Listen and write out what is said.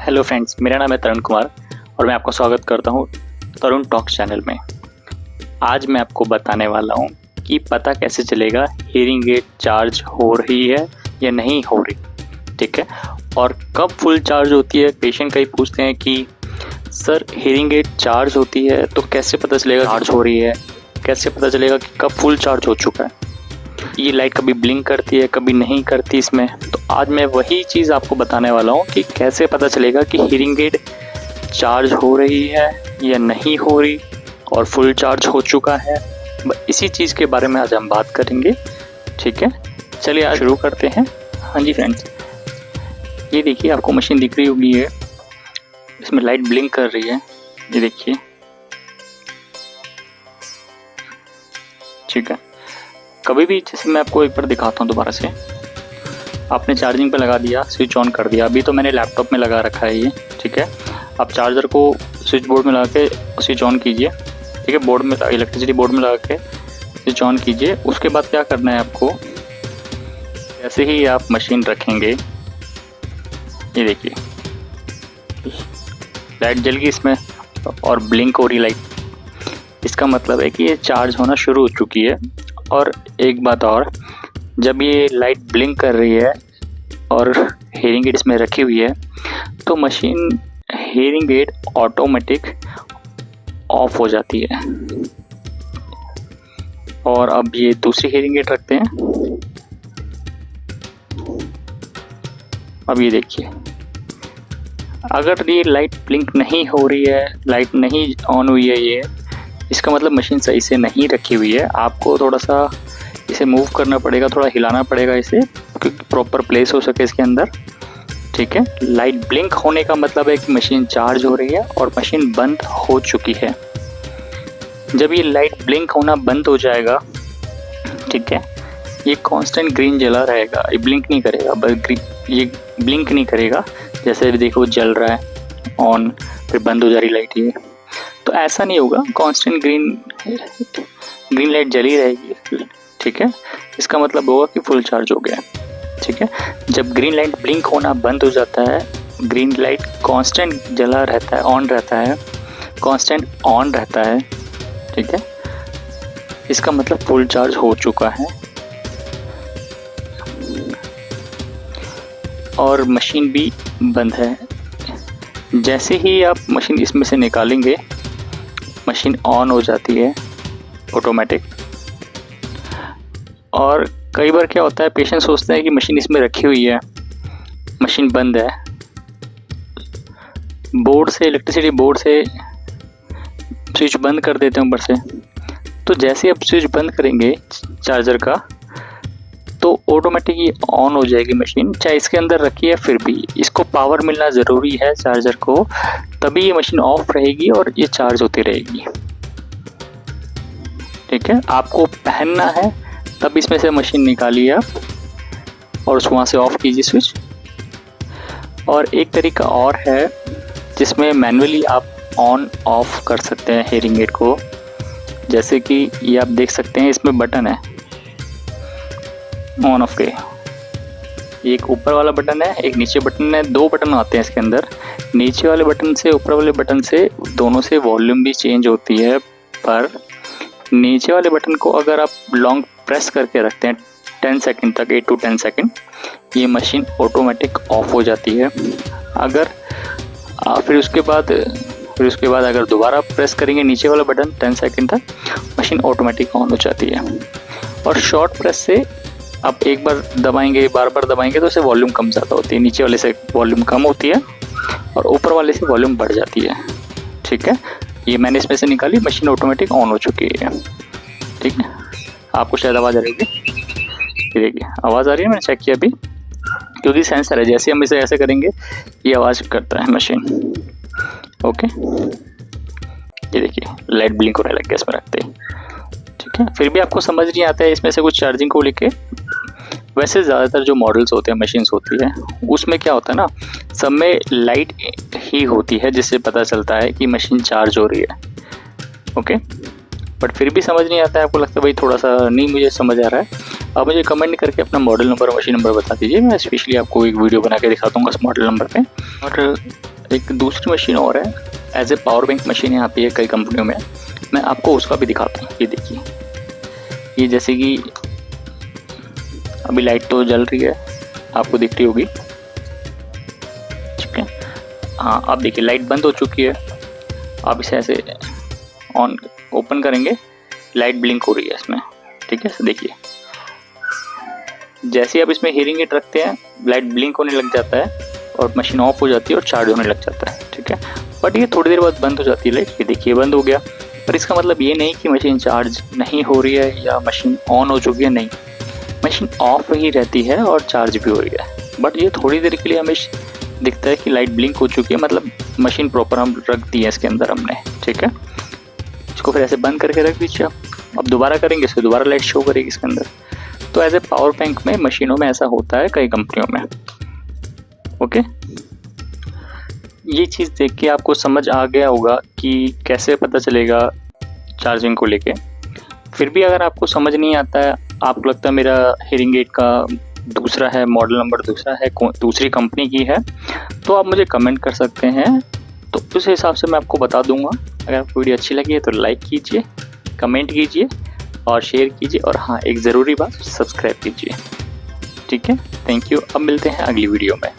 Hello friends, मेरा नाम है तरुण कुमार और मैं आपका स्वागत करता हूँ तरुण टॉक्स चैनल में। आज मैं आपको बताने वाला हूँ कि पता कैसे चलेगा हियरिंग एड चार्ज हो रही है या नहीं हो रही, ठीक है। और कब फुल चार्ज होती है। पेशेंट कई पूछते हैं कि सर हियरिंग एड चार्ज होती है तो कैसे पता चलेगा चार्ज हो रही है, कैसे पता चलेगा कि कब फुल चार्ज हो चुका है। ये लाइट कभी ब्लिंक करती है कभी नहीं करती इसमें। तो आज मैं वही चीज़ आपको बताने वाला हूँ कि कैसे पता चलेगा कि हियरिंग एड चार्ज हो रही है या नहीं हो रही और फुल चार्ज हो चुका है। इसी चीज़ के बारे में आज हम बात करेंगे, ठीक है। चलिए आज शुरू करते हैं। हाँ जी फ्रेंड्स, ये देखिए आपको मशीन दिख रही होगी, है इसमें लाइट ब्लिंक कर रही है, ये देखिए, ठीक है। कभी भी जैसे मैं आपको एक बार दिखाता हूँ दोबारा से, आपने चार्जिंग पे लगा दिया, स्विच ऑन कर दिया। अभी तो मैंने लैपटॉप में लगा रखा है ये, ठीक है। आप चार्जर को स्विच बोर्ड में लगा के स्विच ऑन कीजिए, ठीक है। बोर्ड में इलेक्ट्रिसिटी बोर्ड में लगा के स्विच ऑन कीजिए। उसके बाद क्या करना है आपको, जैसे ही आप मशीन रखेंगे, ये देखिए लाइट जल गई इसमें और ब्लिंक हो रही लाइट। इसका मतलब है कि ये चार्ज होना शुरू हो चुकी है। और एक बात और, जब ये लाइट ब्लिंक कर रही है और हियरिंग एड इसमें रखी हुई है तो machine hearing aid automatic of हो जाती है। और अब ये दूसरी हियरिंग एड रखते हैं। अब ये देखिए, अगर ये लाइट ब्लिंक नहीं हो रही है, लाइट नहीं ऑन हुई है, ये इसका मतलब मशीन सही से नहीं रखी हुई है। आपको थोड़ा सा इसे मूव करना पड़ेगा, थोड़ा हिलाना पड़ेगा इसे, क्योंकि प्रॉपर प्लेस हो सके इसके अंदर, ठीक है। लाइट ब्लिंक होने का मतलब है कि मशीन चार्ज हो रही है और मशीन बंद हो चुकी है। जब ये लाइट ब्लिंक होना बंद हो जाएगा, ठीक है, ये कांस्टेंट ग्रीन जला रहेगा, ये ब्लिंक नहीं करेगा। बस ये ब्लिंक नहीं करेगा, जैसे देखो जल रहा है ऑन, फिर बंद हो जा रही लाइट। ये तो ऐसा नहीं होगा, कांस्टेंट ग्रीन लाइट जली रहेगी, ठीक है। इसका मतलब होगा कि फुल चार्ज हो गया, ठीक है। जब ग्रीन लाइट ब्लिंक होना बंद हो जाता है, ग्रीन लाइट कांस्टेंट जला रहता है, ऑन रहता है, कांस्टेंट ऑन रहता है, ठीक है, इसका मतलब फुल चार्ज हो चुका है और मशीन भी बंद है। जैसे ही आप मशीन इसमें से निकालेंगे, मशीन ऑन हो जाती है ऑटोमेटिक। और कई बार क्या होता है, पेशेंट सोचते हैं कि मशीन इसमें रखी हुई है, मशीन बंद है, बोर्ड से इलेक्ट्रिसिटी बोर्ड से स्विच बंद कर देते हैं ऊपर से। तो जैसे आप स्विच बंद करेंगे चार्जर का तो ऑटोमेटिक ये ऑन हो जाएगी मशीन, चाहे इसके अंदर रखी है फिर भी। इसको पावर मिलना ज़रूरी है चार्जर को, तभी ये मशीन ऑफ रहेगी और ये चार्ज होती रहेगी, ठीक है। आपको पहनना है तब इसमें से मशीन निकालिए आप और वहाँ से ऑफ कीजिए स्विच। और एक तरीका और है जिसमें मैन्युअली आप ऑन ऑफ कर सकते हैं हियरिंग एड को। जैसे कि ये आप देख सकते हैं, इसमें बटन है ऑन ऑफ के, एक ऊपर वाला बटन है, एक नीचे बटन है। दो बटन आते हैं इसके अंदर। नीचे वाले बटन से ऊपर वाले बटन से दोनों से वॉल्यूम भी चेंज होती है, पर नीचे वाले बटन को अगर आप लॉन्ग प्रेस करके रखते हैं 10 सेकंड तक, 8 to 10 सेकंड, ये मशीन ऑटोमेटिक ऑफ हो जाती है। अगर फिर उसके बाद अगर दोबारा प्रेस करेंगे नीचे वाला बटन 10 सेकंड तक, मशीन ऑटोमेटिक ऑन हो जाती है। और शॉर्ट प्रेस से आप एक बार दबाएंगे, बार बार दबाएंगे तो इससे वॉल्यूम कम ज़्यादा होती है। नीचे वाले से वॉल्यूम कम होती है और ऊपर वाले से वॉल्यूम बढ़ जाती है, ठीक है। ये मैंने इसमें से निकाली, मशीन ऑटोमेटिक ऑन हो चुकी है, ठीक है। आपको शायद आवाज़ आ रही होगी, ये देखिए आवाज़ आ रही है, मैंने चेक किया अभी, क्योंकि सेंसर है। जैसे हम इसे ऐसे करेंगे ये आवाज़ करता है मशीन, ओके। ये देखिए लाइट ब्लिंक होने लग गया इसमें रखते ही, ठीक है। फिर भी आपको समझ नहीं आता है इसमें से कुछ चार्जिंग को लेके। वैसे ज़्यादातर जो मॉडल्स होते हैं, मशीन्स होती है, उसमें क्या होता है ना, सब में लाइट ही होती है जिससे पता चलता है कि मशीन चार्ज हो रही है, ओके। बट फिर भी समझ नहीं आता है, आपको लगता है भाई थोड़ा सा नहीं मुझे समझ आ रहा है, आप मुझे कमेंट करके अपना मॉडल नंबर और मशीन नंबर बता दीजिए। मैं स्पेशली आपको एक वीडियो बना के दिखा दूँगा उस मॉडल नंबर पे। और एक दूसरी मशीन और है, एज ए पावर बैंक मशीनें आती है कई कंपनियों में, मैं आपको उसका भी दिखाता हूँ। ये देखिए, ये जैसे कि अभी लाइट तो जल रही है, आपको दिख रही होगी, ठीक है। हाँ, अब देखिए लाइट बंद हो चुकी है। आप इसे ऐसे ऑन ओपन करेंगे, लाइट ब्लिंक हो रही है इसमें, ठीक है। देखिए जैसे आप इसमें हीयरिंग एड रखते हैं, लाइट ब्लिंक होने लग जाता है और मशीन ऑफ हो जाती है और चार्ज होने लग जाता है, ठीक है। बट ये थोड़ी देर बाद बंद हो जाती है लाइट। ये देखिए बंद हो गया, पर इसका मतलब ये नहीं कि मशीन चार्ज नहीं हो रही है या मशीन ऑन हो चुकी है, नहीं, मशीन ऑफ ही रहती है और चार्ज भी हो रही है। बट ये थोड़ी देर के लिए हमें दिखता है कि लाइट ब्लिंक हो चुकी है, मतलब मशीन प्रॉपर हम रख दी है इसके अंदर हमने, ठीक है। इसको फिर ऐसे बंद करके रख दीजिए। अब दोबारा करेंगे इसको, दोबारा लाइट शो करेगी इसके अंदर। तो एज ए पावर बैंक में मशीनों में ऐसा होता है कई कंपनियों में, ओके। ये चीज़ देख के आपको समझ आ गया होगा कि कैसे पता चलेगा चार्जिंग को लेके। फिर भी अगर आपको समझ नहीं आता है, आपको लगता है मेरा हीयरिंग एड का दूसरा है, मॉडल नंबर दूसरा है, दूसरी कंपनी की है, तो आप मुझे कमेंट कर सकते हैं, तो उस हिसाब से मैं आपको बता दूंगा। अगर आपको वीडियो अच्छी लगी है तो लाइक कीजिए, कमेंट कीजिए और शेयर कीजिए, और हाँ, एक ज़रूरी बात, सब्सक्राइब कीजिए, ठीक है। Thank you. अब मिलते हैं अगली वीडियो में।